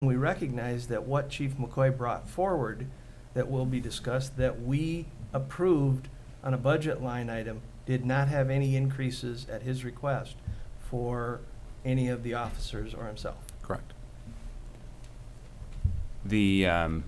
We recognize that what Chief McCoy brought forward that will be discussed, that we approved on a budget line item, did not have any increases at his request for any of the officers or himself. Correct. I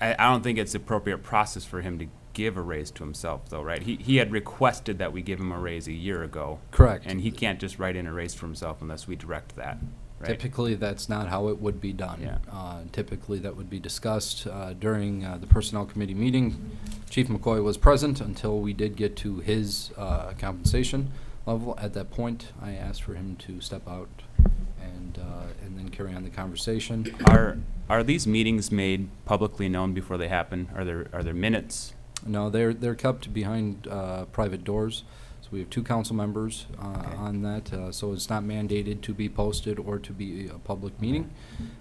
don't think it's appropriate process for him to give a raise to himself, though, right? He had requested that we give him a raise a year ago. Correct. And he can't just write in a raise for himself unless we direct that, right? Typically, that's not how it would be done. Yeah. Typically, that would be discussed during the Personnel Committee meeting. Chief McCoy was present until we did get to his compensation level. At that point, I asked for him to step out and then carry on the conversation. Are these meetings made publicly known before they happen? Are there minutes? No, they're kept behind private doors. So we have two council members Okay. on that, so it's not mandated to be posted or to be a public meeting.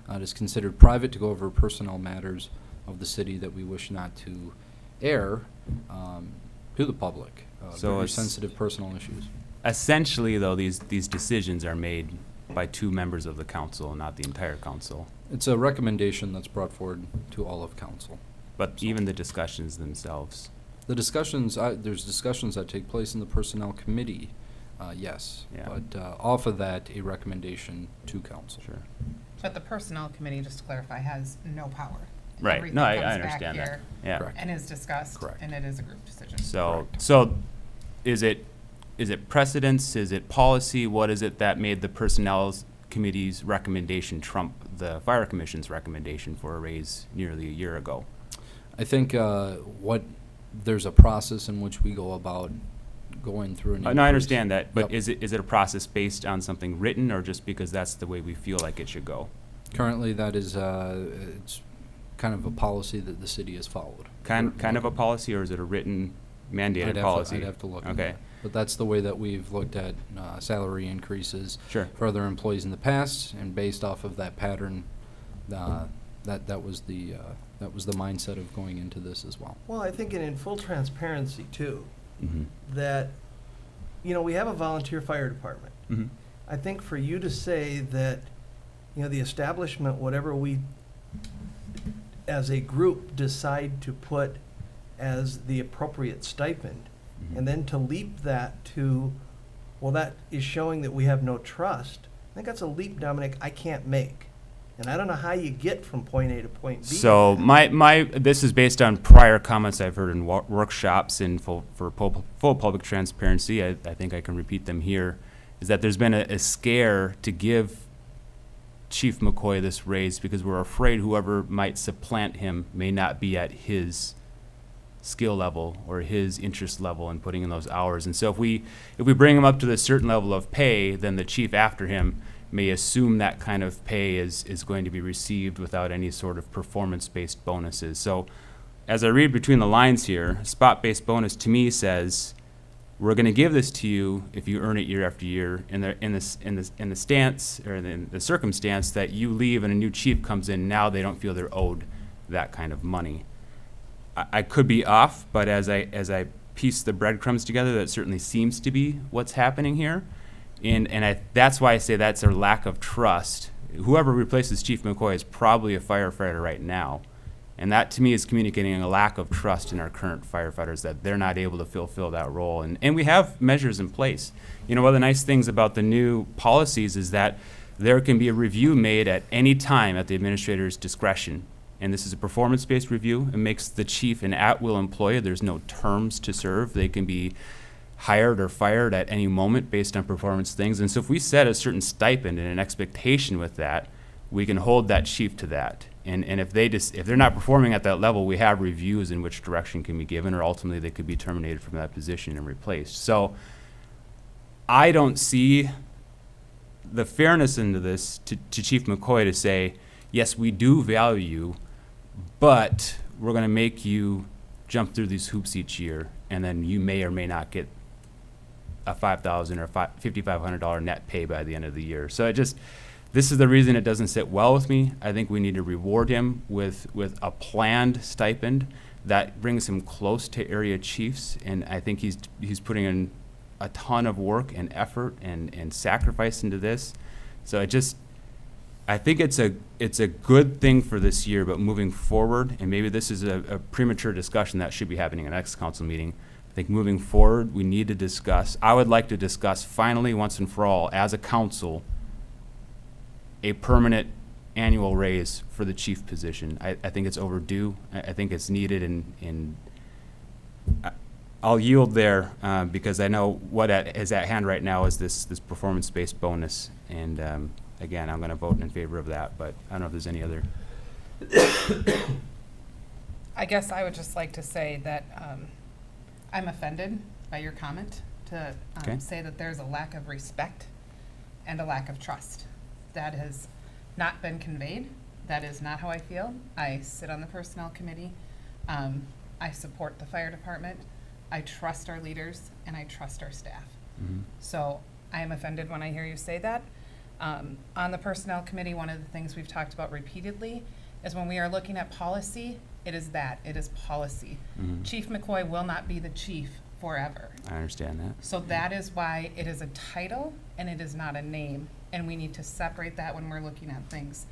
It is considered private to go over personnel matters of the city that we wish not to air to the public. So Very it's- sensitive personal issues. Essentially, though, these decisions are made by two members of the council, not the entire council. It's a recommendation that's brought forward to all of council. But even the discussions themselves. The discussions, there's discussions that take place in the Personnel Committee, yes. Yeah. But off of that, a recommendation to council. Sure. But the Personnel Committee, just to clarify, has no power. Right. Everything No, I comes back understand that. here Yeah. Correct. And is discussed. Correct. And it is a group decision. So, Correct. so is it precedence? Is it policy? What is it that made the Personnel Committee's recommendation trump the Fire Commission's recommendation for a raise nearly a year ago? I think there's a process in which we go about going through an No, I increase. understand that, but Yep. is it a process based on something written or just because that's the way we feel like it should go? Currently, that is, it's kind of a policy that the city has followed. Kind of a policy, or is it a written mandated policy? I'd have to look into Okay, that. But that's the way that we've looked at salary increases sure. for other employees in the past, and based off of that pattern, that was the mindset of going into this as well. Well, I think in full transparency too, Mhm. that, we have a volunteer fire department. Mhm. I think for you to say that, the establishment, whatever we, as a group, decide to put as the appropriate stipend, Mhm. and then to leap that to, well, that is showing that we have no trust, I think that's a leap, Dominic, I can't make. And I don't know how you get from point A to point B. So this is based on prior comments I've heard in workshops and full public transparency. I think I can repeat them here, is that there's been a scare to give Chief McCoy this raise because we're afraid whoever might supplant him may not be at his skill level or his interest level in putting in those hours. And so if we bring him up to a certain level of pay, then the chief after him may assume that kind of pay is going to be received without any sort of performance-based bonuses. So as I read between the lines here, spot-based bonus to me says, we're going to give this to you if you earn it year after year in the stance or in the circumstance that you leave and a new chief comes in, now they don't feel they're owed that kind of money. I could be off, but as I piece the breadcrumbs together, that certainly seems to be what's happening here. And that's why I say that's a lack of trust. Whoever replaces Chief McCoy is probably a firefighter right now. And that, to me, is communicating a lack of trust in our current firefighters, that they're not able to fulfill that role. And we have measures in place. One of the nice things about the new policies is that there can be a review made at any time at the administrator's discretion. And this is a performance-based review. It makes the chief an at-will employee. There's no terms to serve. They can be hired or fired at any moment based on performance things. And so if we set a certain stipend and an expectation with that, we can hold that chief to that. And if they're not performing at that level, we have reviews in which direction can be given, or ultimately they could be terminated from that position and replaced. So I don't see the fairness into this to Chief McCoy to say, yes, we do value you, but we're going to make you jump through these hoops each year, and then you may or may not get a $5,000 or $5,500 net pay by the end of the year. So this is the reason it doesn't sit well with me. I think we need to reward him with a planned stipend that brings him close to area chiefs, and I think he's putting in a ton of work and effort and sacrifice into this. So I think it's a good thing for this year, but moving forward, and maybe this is a premature discussion that should be happening at the next council meeting. I think moving forward, we need to discuss, I would like to discuss finally, once and for all, as a council, a permanent annual raise for the chief position. I think it's overdue. I think it's needed, and I'll yield there because I know what is at hand right now is this performance-based bonus. And again, I'm going to vote in favor of that, but I don't know if there's any other. I guess I would just like to say that I'm offended by your comment to Okay. say that there's a lack of respect and a lack of trust. That has not been conveyed. That is not how I feel. I sit on the personnel committee. I support the fire department. I trust our leaders and I trust our staff. So I am offended when I hear you say that. On the personnel committee, one of the things we've talked about repeatedly is when we are looking at policy, it is policy. Chief McCoy will not be the chief forever. I understand that. So that is why it is a title and it is not a name, and we need to separate that when we're looking at things.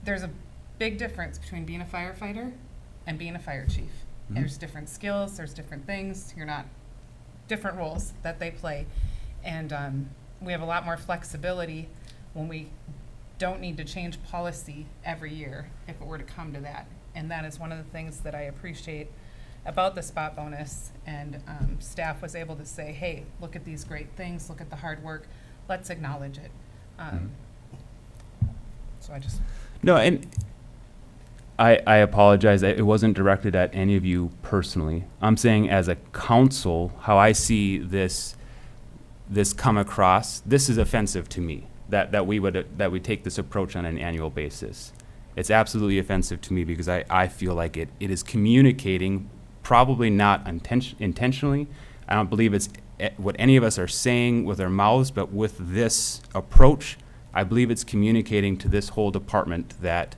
There's a big difference between being a firefighter and being a fire chief. There's different skills, there's different things, different roles that they play. And we have a lot more flexibility when we don't need to change policy every year if it were to come to that. And that is one of the things that I appreciate about the spot bonus. And staff was able to say, hey, look at these great things, look at the hard work, let's acknowledge it. So I just, No, and I apologize. It wasn't directed at any of you personally. I'm saying as a council, how I see this come across, this is offensive to me, that we take this approach on an annual basis. It's absolutely offensive to me because I feel like it is communicating, probably not intentionally. I don't believe it's what any of us are saying with our mouths, but with this approach, I believe it's communicating to this whole department that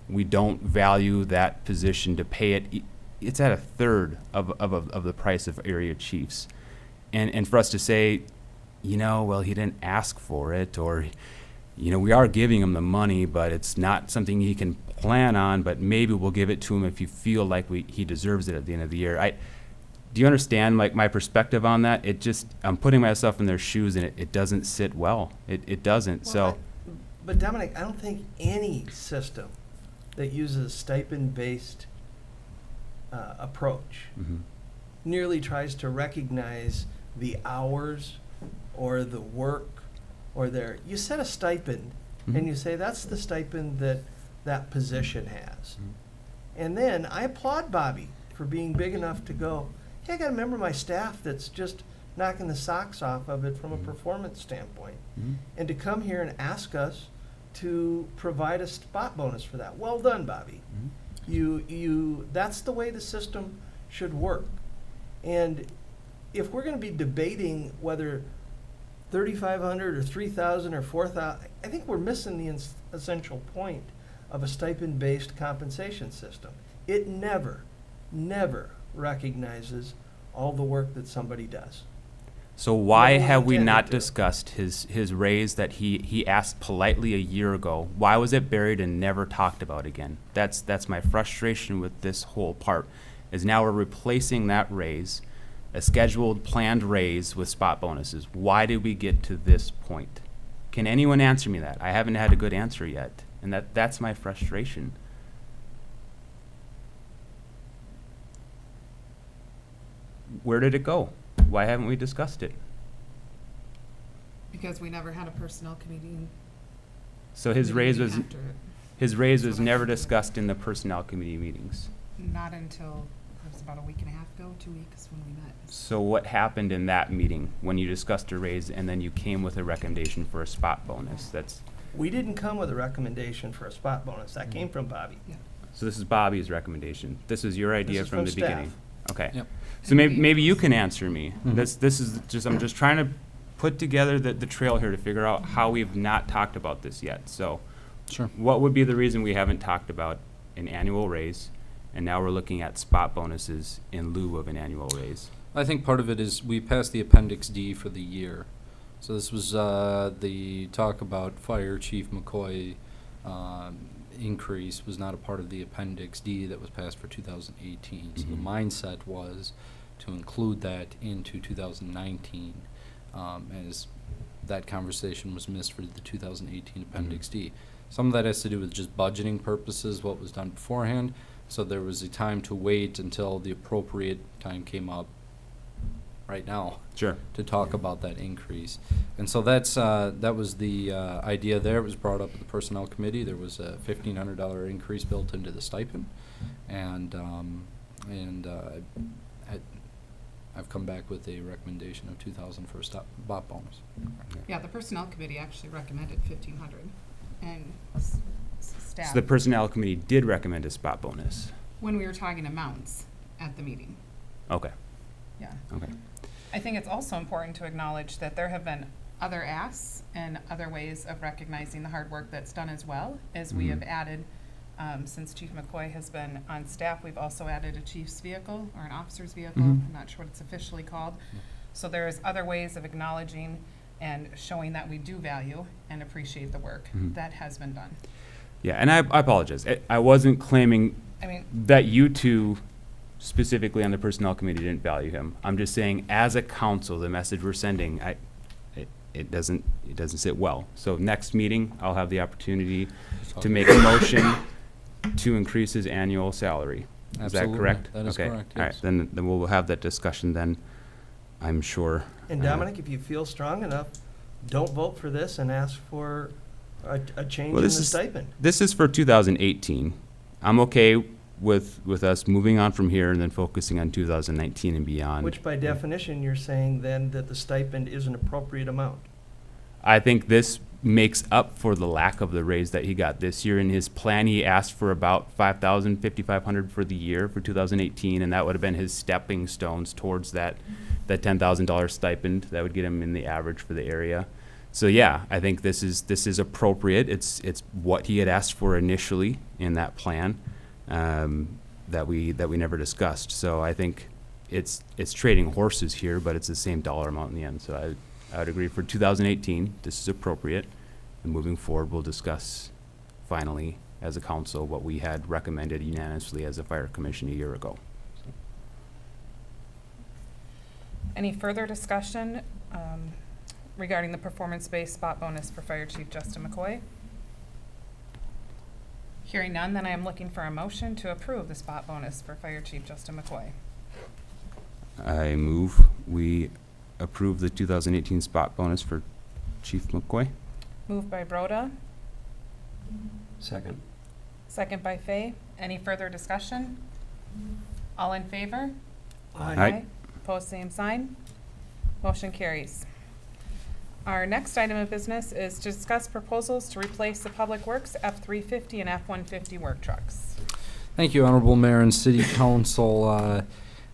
we don't value that position to pay it. It's at a third of the price of area chiefs. And for us to say, well, he didn't ask for it, or, we are giving him the money, but it's not something he can plan on, but maybe we'll give it to him if you feel like he deserves it at the end of the year. Do you understand my perspective on that? I'm putting myself in their shoes, and it doesn't sit well. It doesn't, so. But Dominic, I don't think any system that uses a stipend-based approach nearly tries to recognize the hours or the work or you set a stipend and you say that's the stipend that position has. And then I applaud Bobby for being big enough to go, hey, I got a member of my staff that's just knocking the socks off of it from a performance standpoint. And to come here and ask us to provide a spot bonus for that. Well done, Bobby. That's the way the system should work. And if we're going to be debating whether 3,500 or 3,000 or 4,000, I think we're missing the essential point of a stipend-based compensation system. It never recognizes all the work that somebody does. So why Never have we intended not to. discussed his raise that he asked politely a year ago? Why was it buried and never talked about again? That's my frustration with this whole part, is now we're replacing that raise, a scheduled, planned raise, with spot bonuses. Why did we get to this point? Can anyone answer me that? I haven't had a good answer yet, and that's my frustration. Where did it go? Why haven't we discussed it? because we never had a personnel committee. So his raise was, after it. his raise was never discussed in the personnel committee meetings. Not until, it was about a week and a half ago, 2 weeks when we met. So what happened in that meeting when you discussed a raise and then you came with a recommendation for a spot bonus? We didn't come with a recommendation for a spot bonus. That came from Bobby. So this is Bobby's recommendation. This was your idea is from the from staff. beginning. Okay. Yep. So maybe you can answer me. This is just, I'm just trying to put together the trail here to figure out how we've not talked about this yet. So Sure. what would be the reason we haven't talked about an annual raise, and now we're looking at spot bonuses in lieu of an annual raise? I think part of it is we passed the Appendix D for the year. So this was the talk about Fire Chief McCoy increase was not a part of the Appendix D that was passed for 2018. So the Mhm. mindset was to include that into 2019, as that conversation was missed for the 2018 Appendix D. Some of that has to do with just budgeting purposes, what was done beforehand. So there was a time to wait until the appropriate time came up right now Sure. to talk about that increase. And so that was the idea there. It was brought up at the Personnel Committee. There was a $1,500 increase built into the stipend. And I've come back with a recommendation of $2,000 for a BOP bonus. Yeah, the Personnel Committee actually recommended 1,500, and staff, So the Personnel Committee did recommend a spot bonus. when we were talking amounts at the meeting, Okay, yeah. okay. I think it's also important to acknowledge that there have been other asks and other ways of recognizing the hard work that's done as well, as we have Mhm. added, since Chief McCoy has been on staff, we've also added a chief's vehicle or an officer's vehicle. Mhm. I'm not sure what it's officially called. So there's other ways of acknowledging and showing that we do value and appreciate the work Mhm. that has been done. Yeah, and I apologize. I wasn't claiming I mean, that you two specifically on the Personnel Committee didn't value him. I'm just saying, as a council, the message we're sending, it doesn't sit well. So next meeting, I'll have the opportunity to make a motion to increase his annual salary. Is that Absolutely. correct? That is Okay. correct, All right, yes. then we'll have that discussion then, I'm sure. And Dominic, if you feel strong enough, don't vote for this and ask for a change Well, in the this is- stipend. This is for 2018. I'm okay with us moving on from here and then focusing on 2019 and beyond. Which by definition, you're saying then that the stipend is an appropriate amount. I think this makes up for the lack of the raise that he got this year. In his plan, he asked for about 5,000, 5,500 for the year for 2018, and that would have been his stepping stones towards that $10,000 stipend. That would get him in the average for the area. So yeah, I think this is appropriate. It's what he had asked for initially in that plan, that we never discussed. So I think it's trading horses here, but it's the same dollar amount in the end. So I would agree for 2018, this is appropriate. And moving forward, we'll discuss finally as a council what we had recommended unanimously as a fire commission a year ago. any further discussion regarding the performance-based spot bonus for Fire Chief Justin McCoy? Hearing none, then I am looking for a motion to approve the spot bonus for Fire Chief Justin McCoy. I move we approve the 2018 spot bonus for Chief McCoy. Moved by Broda, Second. second by Fay. Any further discussion? All in favor? Aye. Opposed, same sign. Motion carries. Our next item of business is to discuss proposals to replace the Public Works F-350 and F-150 work trucks. Thank you, Honorable Mayor and City Council.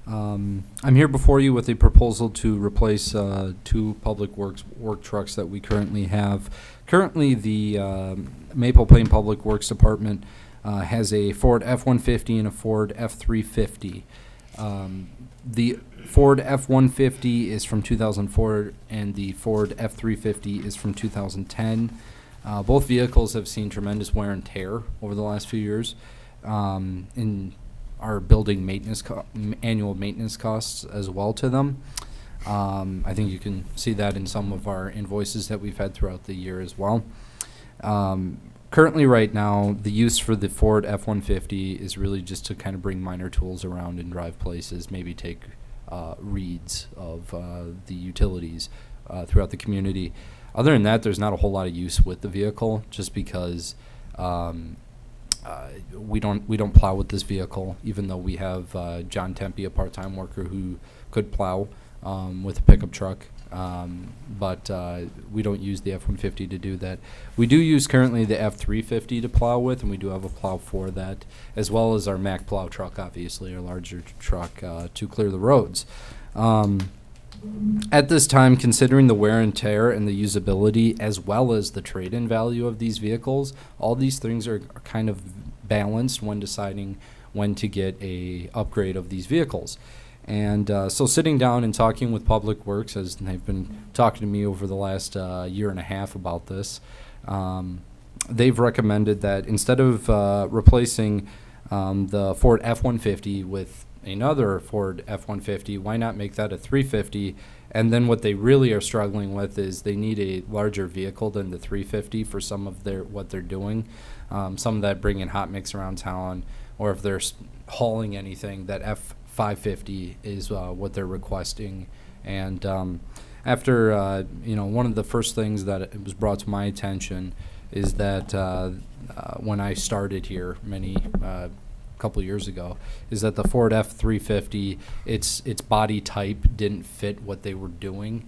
I'm here before you with a proposal to replace two Public Works work trucks that we currently have. Currently, the Maple Plain Public Works Department has a Ford F-150 and a Ford F-350. The Ford F-150 is from 2004 and the Ford F-350 is from 2010. Both vehicles have seen tremendous wear and tear over the last few years. In our building maintenance annual maintenance costs as well to them. I think you can see that in some of our invoices that we've had throughout the year as well. Currently, right now, the use for the Ford F-150 is really just to kind of bring minor tools around and drive places, maybe take reads of the utilities throughout the community. Other than that, there's not a whole lot of use with the vehicle, just because we don't plow with this vehicle, even though we have John Tempe, a part-time worker who could plow with a pickup truck. But we don't use the F-150 to do that. We do use currently the F-350 to plow with, and we do have a plow for that, as well as our Mack plow truck, obviously, our larger truck to clear the roads. At this time, considering the wear and tear and the usability, as well as the trade-in value of these vehicles, all these things are kind of balanced when deciding when to get a upgrade of these vehicles. And so sitting down and talking with Public Works, as they've been talking to me over the last year and a half about this, they've recommended that instead of replacing the Ford F-150 with another Ford F-150, why not make that a 350? And then what they really are struggling with is they need a larger vehicle than the 350 for some of what they're doing. Some of that bringing hot mix around town, or if they're hauling anything, that F-550 is what they're requesting. And after, one of the first things that it was brought to my attention is that when I started here couple years ago, is that the Ford F-350, its body type didn't fit what they were doing.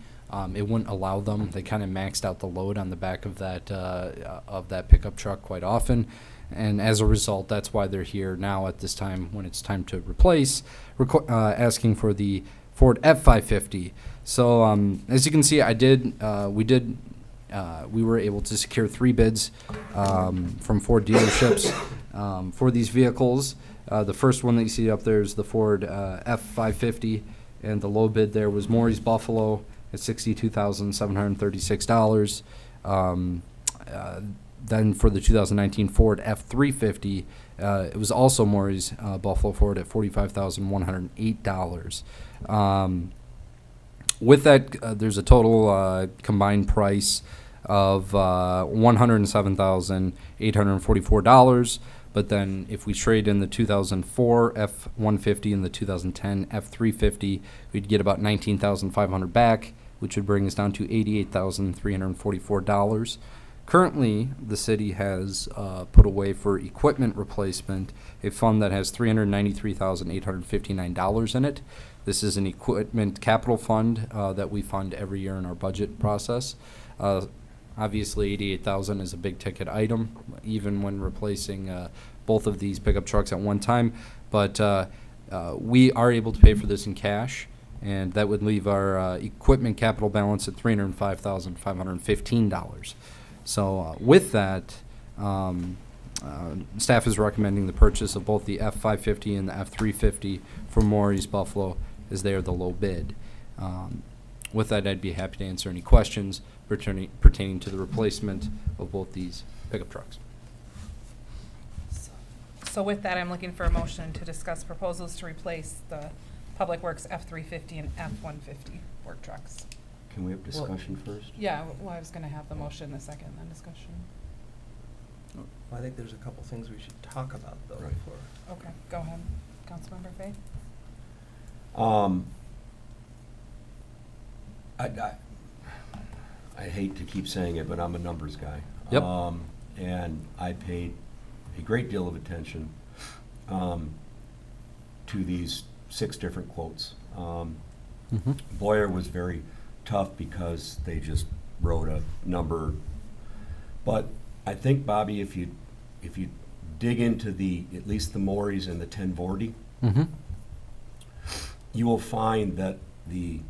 It wouldn't allow them. They kind of maxed out the load on the back of that pickup truck quite often, and as a result, that's why they're here now at this time when it's time to replace, asking for the Ford F-550. So as you can see, we were able to secure 3 bids from Ford dealerships for these vehicles. The first one that you see up there is the Ford F-550, and the low bid there was Maury's Buffalo at $62,736. Then for the 2019 Ford F-350, it was also Maury's Buffalo Ford at $45,108. With that, there's a total combined price of $107,844. But then if we trade in the 2004 F-150 and the 2010 F-350, we'd get about $19,500 back, which would bring us down to $88,344. Currently, the city has put away for equipment replacement a fund that has $393,859 in it. This is an equipment capital fund that we fund every year in our budget process. Obviously, $88,000 is a big ticket item, even when replacing both of these pickup trucks at one time. But we are able to pay for this in cash, and that would leave our equipment capital balance at $305,515. So with that, staff is recommending the purchase of both the F-550 and the F-350 from Maury's Buffalo, as they are the low bid. With that, I'd be happy to answer any questions pertaining to the replacement of both these pickup trucks. So with that, I'm looking for a motion to discuss proposals to replace the Public Works F-350 and F-150 work trucks. Can we have discussion first? Yeah, well, I was gonna have the motion, the second, then discussion. I think there's a couple things we should talk about, though, Right. before. Okay, go ahead, Councilmember Fay. I hate to keep saying it, but I'm a numbers guy. Yep. And I paid a great deal of attention to these 6 different quotes. Boyer was very tough because they just wrote a number. But I think, Bobby, if you dig into at least the Maury's and the 1040, you will find that the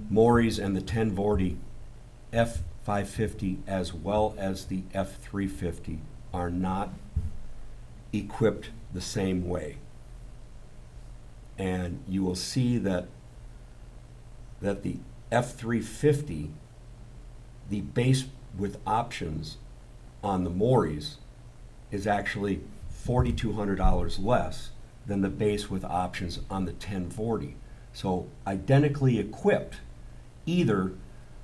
Maury's and the 1040 F-550 as well as the F-350 are not equipped the same way. And you will see that the F-350, the base with options on the Maury's is actually $4,200 less than the base with options on the 1040. So identically equipped, either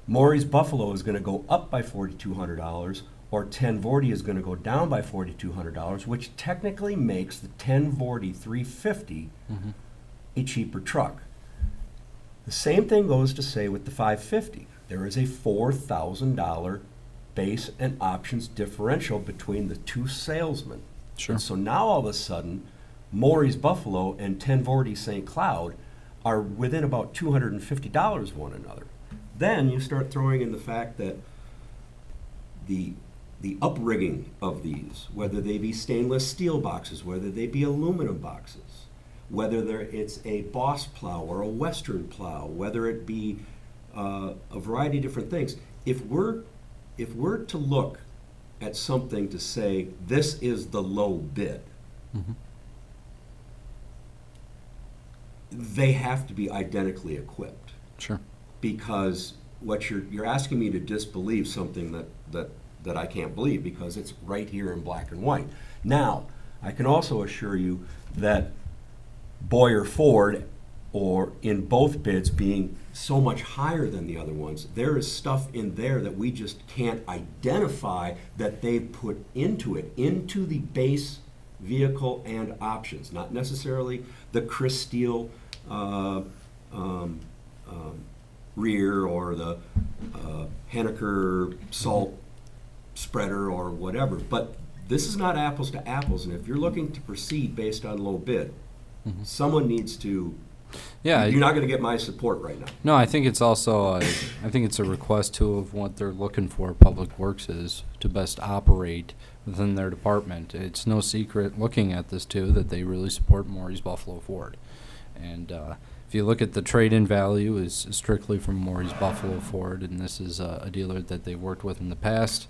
Maury's Buffalo is going to go up by $4,200 or 1040 is going to go down by $4,200, which technically makes the 1040 350 a cheaper truck. The same thing goes to say with the 550. There is a $4,000 base and options differential between the two salesmen. Sure. And so now all of a sudden, Maury's Buffalo and 1040 St. Cloud are within about $250 of one another. Then you start throwing in the fact that the uprigging of these, whether they be stainless steel boxes, whether they be aluminum boxes, whether it's a Boss plow or a Western plow, whether it be a variety of different things. If we're to look at something to say this is the low bid, they have to be identically equipped. Sure. Because what you're asking me to disbelieve something that I can't believe, because it's right here in black and white. Now, I can also assure you that Boyer Ford, or in both bids being so much higher than the other ones, there is stuff in there that we just can't identify that they've put into it, into the base vehicle and options, not necessarily the Chris Steele rear or the Henniker salt spreader or whatever. But this is not apples to apples, and if you're looking to proceed based on low bid, someone needs to. Yeah. You're not going to get my support right now. No, I think it's also, I think it's a request too of what they're looking for, Public Works is, to best operate within their department. It's no secret, looking at this too, that they really support Maury's Buffalo Ford. And if you look at the trade-in value is strictly from Maury's Buffalo Ford, and this is a dealer that they've worked with in the past.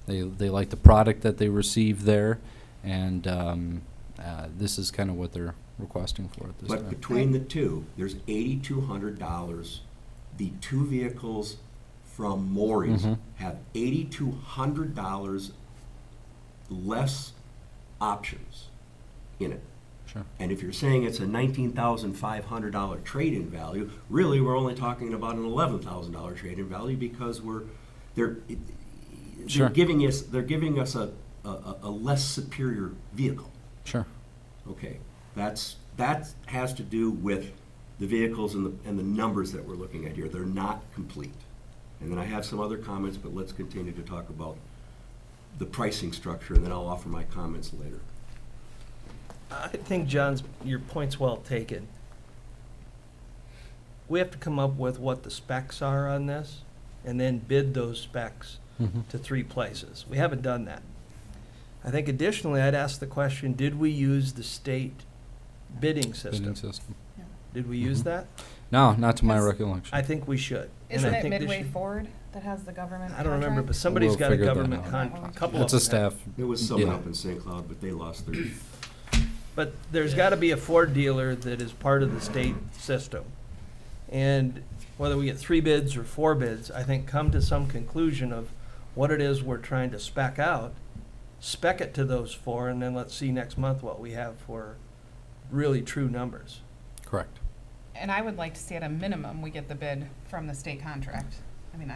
They like the product that they receive there, and this is kind of what they're requesting for at this But time. between the two, there's $8,200. The two vehicles from Maury's have $8,200 less options in it. Sure. And if you're saying it's a $19,500 trade-in value, really, we're only talking about an $11,000 trade-in value, because they're Sure. giving us a less superior vehicle. Sure. Okay, that has to do with the vehicles and the numbers that we're looking at here. They're not complete. And then I have some other comments, but let's continue to talk about the pricing structure, and then I'll offer my comments later. I think, your point's well taken. We have to come up with what the specs are on this, and then bid those specs to 3 places. We haven't done that. I think additionally, I'd ask the question, did we use the state bidding system? Bidding system. Did we use that? No, not to my Yes. recollection. I think we should. And Isn't I it think this Midway should- Ford that has the government I don't remember, but contract? somebody's We'll got a figure that government out. contract, a couple of It's a them have. staff. There was someone Yeah. up in St. Cloud, but they lost their. But there's got to be a Ford dealer that is part of the state system. And whether we get 3 bids or 4 bids, I think come to some conclusion of what it is we're trying to spec out, spec it to those 4, and then let's see next month what we have for really true numbers. Correct. And I would like to see at a minimum, we get the bid from the state contract. I mean,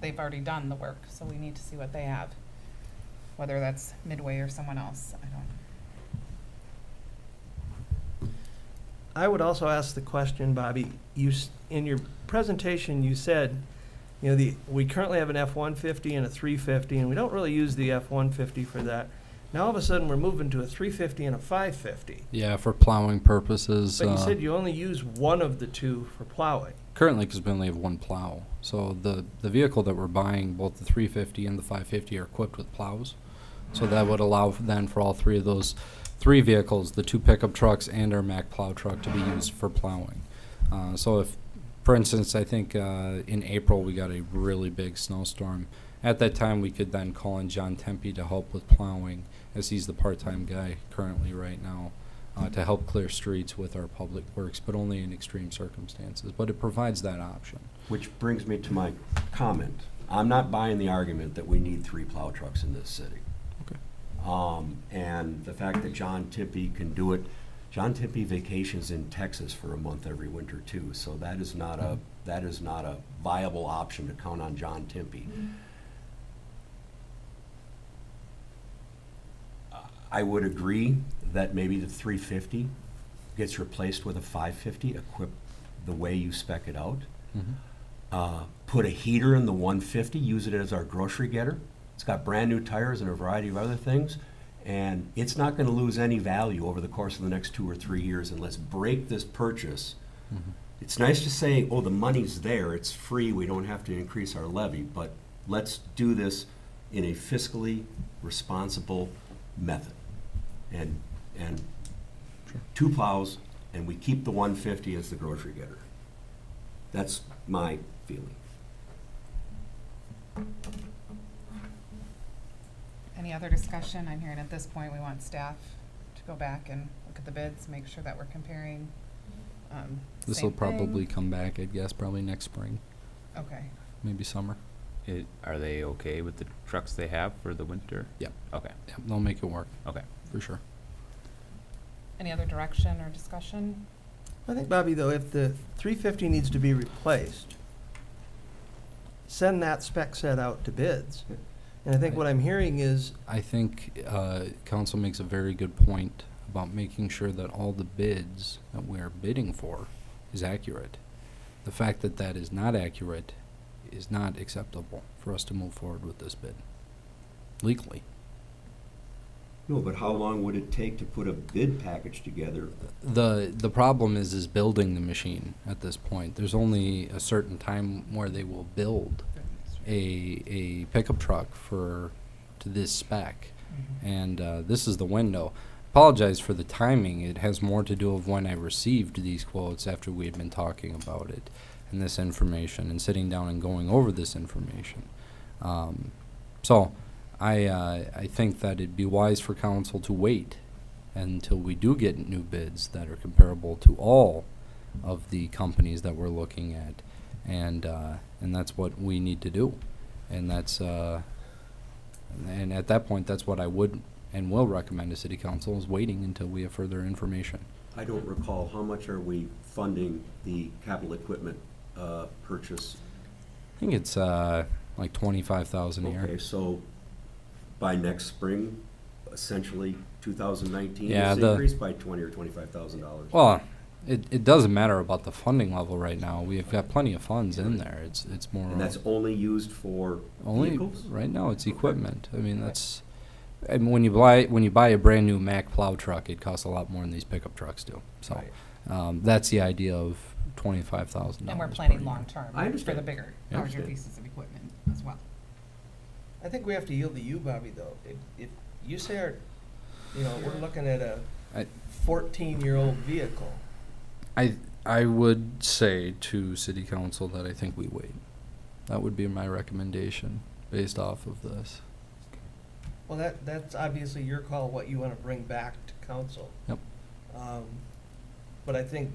they've already done the work, so we need to see what they have. Whether that's Midway or someone else, I don't. I would also ask the question, Bobby, in your presentation, you said, we currently have an F-150 and a 350, and we don't really use the F-150 for that. Now, all of a sudden, we're moving to a 350 and a 550. Yeah, for plowing purposes. But you said you only use one of the two for plowing. Currently, because we only have one plow. So the vehicle that we're buying, both the 350 and the 550, are equipped with plows. So that would allow then for all 3 of those 3 vehicles, the 2 pickup trucks and our Mack plow truck, to be used for plowing. So if, for instance, I think in April we got a really big snowstorm. At that time, we could then call in John Tempe to help with plowing, as he's the part-time guy currently right now, to help clear streets with our public works, but only in extreme circumstances. But it provides that option. Which brings me to my comment. I'm not buying the argument that we need 3 plow trucks in this city. Okay. And the fact that John Tippy can do it, John Tippy vacations in Texas for a month every winter too, so that is not a viable option to count on John Tippy. I would agree that maybe the 350 gets replaced with a 550, equipped the way you spec it out. Put a heater in the 150, use it as our grocery getter. It's got brand new tires and a variety of other things, and it's not going to lose any value over the course of the next 2 or 3 years. And let's break this purchase. It's nice to say, oh, the money's there, it's free, we don't have to increase our levy, but let's do this in a fiscally responsible method. And 2 plows, and we keep the 150 as the grocery getter. That's my feeling. Any other discussion? I'm hearing at this point, we want staff to go back and look at the bids, make sure that we're comparing. This same will probably thing. come back, I'd guess, probably next spring, Okay, maybe summer. Are they okay with the trucks they have for the winter? Yeah. Okay, Yeah, they'll make it work, okay. for sure. any other direction or discussion? I think, Bobby, though, if the 350 needs to be replaced, send that spec set out to bids. And I think what I'm hearing is, I think council makes a very good point about making sure that all the bids that we are bidding for is accurate. The fact that that is not accurate is not acceptable for us to move forward with this bid legally. No, but how long would it take to put a bid package together? The problem is building the machine at this point. There's only a certain time where they will build a pickup truck to this spec, and this is the window. Apologize for the timing. It has more to do with when I received these quotes after we had been talking about it and this information and sitting down and going over this information. So I think that it'd be wise for council to wait until we do get new bids that are comparable to all of the companies that we're looking at, and that's what we need to do, and that's and at that point, that's what I would and will recommend to city council, is waiting until we have further information. I don't recall, how much are we funding the capital equipment purchase? I think it's like 25,000 a year. Okay, so by next spring, essentially 2019, Yeah, it's the- increased by $20,000 or $25,000. Well, it doesn't matter about the funding level right now. We've got plenty of funds in there. It's more And that's only used for only vehicles? right now. It's equipment. I mean, that's. And when you buy a brand new Mack plow truck, it costs a lot more than these pickup trucks do. So Right. that's the idea of $25,000. And we're per planning year. long-term I for understand. the bigger, Yeah. larger Understand. pieces of equipment as well. I think we have to yield to you, Bobby, though. If you say we're looking at a I- 14-year-old vehicle, I would say to city council that I think we wait. That would be my recommendation based off of this. well, that's obviously your call, what you want to bring back to council. Yep. But I think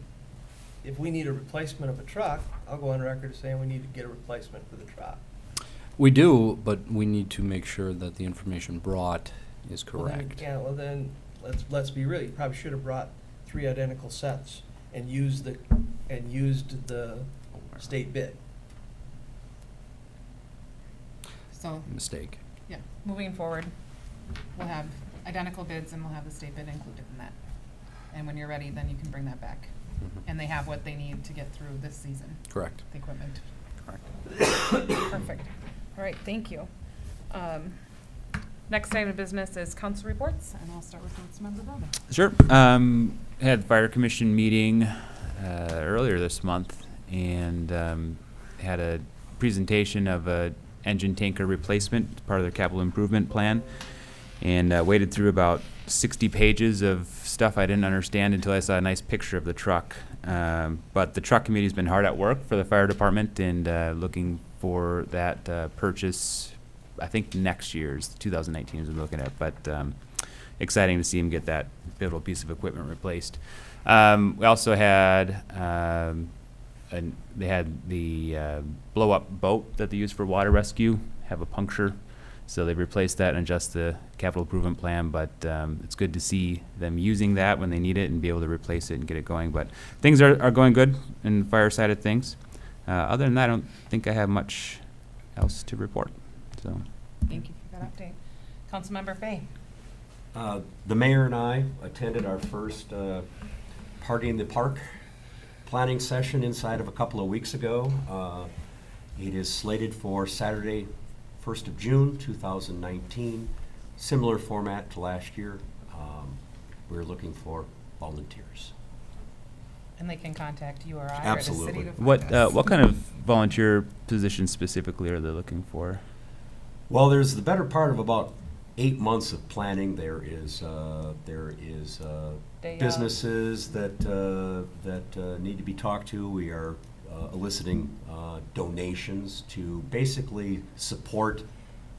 if we need a replacement of a truck, I'll go on record as saying we need to get a replacement for the truck. We do, but we need to make sure that the information brought is correct. Well, then, let's be real, you probably should have brought 3 identical sets and used the state bid. So, Mistake. yeah, moving forward, we'll have identical bids and we'll have the state bid included in that. And when you're ready, then you can bring that back. And they have what they need to get through this season, Correct. the equipment. Correct. Perfect. All right, thank you. Next item of business is council reports, and I'll start with Councilmember Bowman. Sure. Had the fire commission meeting earlier this month, and had a presentation of a engine tanker replacement, part of their capital improvement plan, and waded through about 60 pages of stuff I didn't understand until I saw a nice picture of the truck. But the truck committee's been hard at work for the fire department, and looking for that purchase. I think next year's 2019 is what we're looking at, but exciting to see him get that pivotal piece of equipment replaced. We also had they had the blow up boat that they use for water rescue have a puncture, so they replaced that and adjust the capital improvement plan. But it's good to see them using that when they need it and be able to replace it and get it going. But things are going good in the fire side of things. Other than that, I don't think I have much else to report. So. Thank you for that update. Councilmember Fay. The mayor and I attended our first Party in the Park planning session inside of a couple of weeks ago. It is slated for Saturday, 1st of June, 2019. Similar format to last year. We're looking for volunteers. And they can contact you or I or the Absolutely. city to find us. What kind of volunteer positions specifically are they looking for? Well, there's the better part of about 8 months of planning. There is Day of. businesses that need to be talked to. We are eliciting donations to basically support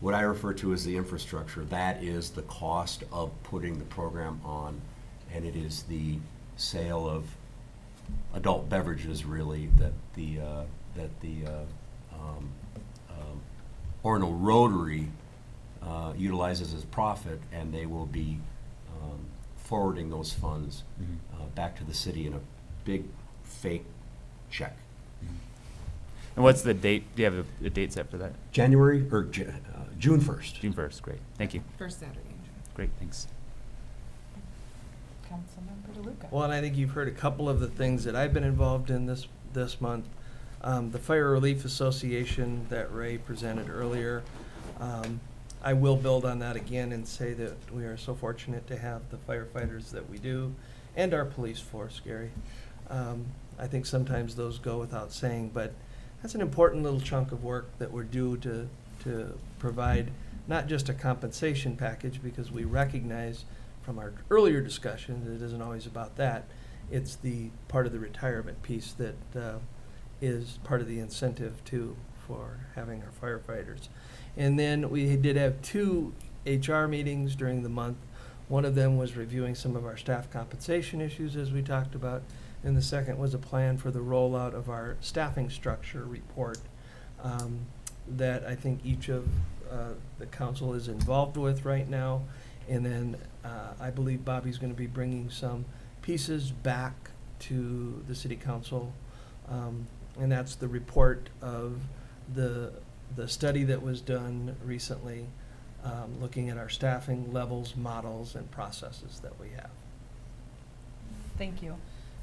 what I refer to as the infrastructure. That is the cost of putting the program on and it is the sale of adult beverages, really, that the Orono Rotary utilizes as profit, and they will be forwarding those funds back to the city in a big fake check. And what's the date? Do you have a date set for that? January, or June 1st. June 1st. Great. Thank you. First Saturday in June. Great. Thanks. Councilmember DeLuca. Well, and I think you've heard a couple of the things that I've been involved in this month. The Fire Relief Association that Ray presented earlier. I will build on that again and say that we are so fortunate to have the firefighters that we do, and our police force, Gary. I think sometimes those go without saying, but that's an important little chunk of work that we're due to provide not just a compensation package, because we recognize from our earlier discussion that it isn't always about that. It's the part of the retirement piece that is part of the incentive too for having our firefighters. And then we did have 2 HR meetings during the month. One of them was reviewing some of our staff compensation issues, as we talked about, and the second was a plan for the rollout of our staffing structure report that I think each of the council is involved with right now. And then I believe Bobby's going to be bringing some pieces back to the city council, and that's the report of the study that was done recently, looking at our staffing levels, models, and processes that we have. Thank you.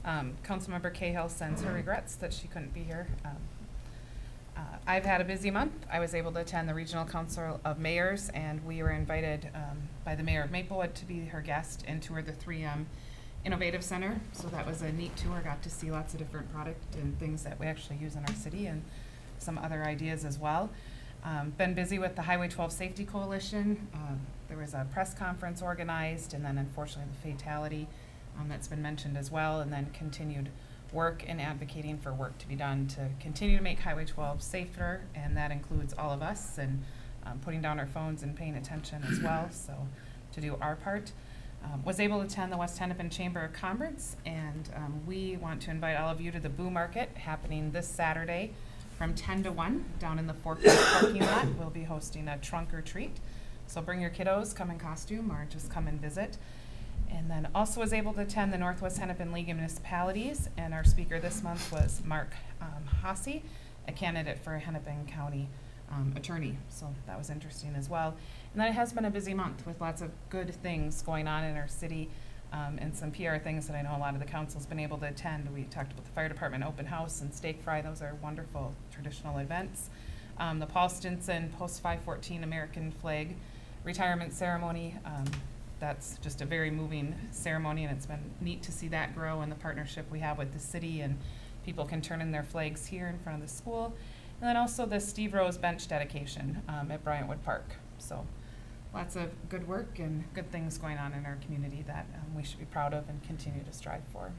Councilmember Cahill sends her regrets that she couldn't be here. I've had a busy month. I was able to attend the Regional Council of Mayors, and we were invited by the Mayor of Maplewood to be her guest and tour the 3M Innovative Center. So that was a neat tour. Got to see lots of different product and things that we actually use in our city, and some other ideas as well. Been busy with the Highway 12 Safety Coalition. There was a press conference organized, and then unfortunately the fatality that's been mentioned as well, and then continued work and advocating for work to be done to continue to make Highway 12 safer, and that includes all of us, and putting down our phones and paying attention as well, so to do our part. Was able to attend the West Hennepin Chamber of Commerce, and we want to invite all of you to the Boo Market happening this Saturday from 10 to 1 down in the Four Corners parking lot. We'll be hosting a trunk or treat, so bring your kiddos, come in costume, or just come and visit. And then also was able to attend the Northwest Hennepin League of Municipalities, and our speaker this month was Mark Hasse, a candidate for a Hennepin County attorney, so that was interesting as well. And then it has been a busy month with lots of good things going on in our city, and some PR things that I know a lot of the council's been able to attend. We talked about the fire department open house and steak fry. Those are wonderful traditional events. The Paul Stinson post 514 American flag retirement ceremony. That's just a very moving ceremony, and it's been neat to see that grow and the partnership we have with the city, and people can turn in their flags here in front of the school. And then also the Steve Rose bench dedication at Bryantwood Park. So lots of good work and good things going on in our community that we should be proud of and continue to strive for.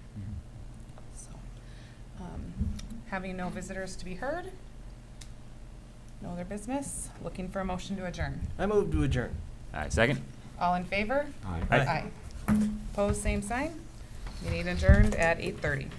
So, having no visitors to be heard, no other business, looking for a motion to adjourn. I move to adjourn. All right. Second. All in favor? Aye. Aye. Opposed, same sign. Meeting adjourned at 8:30.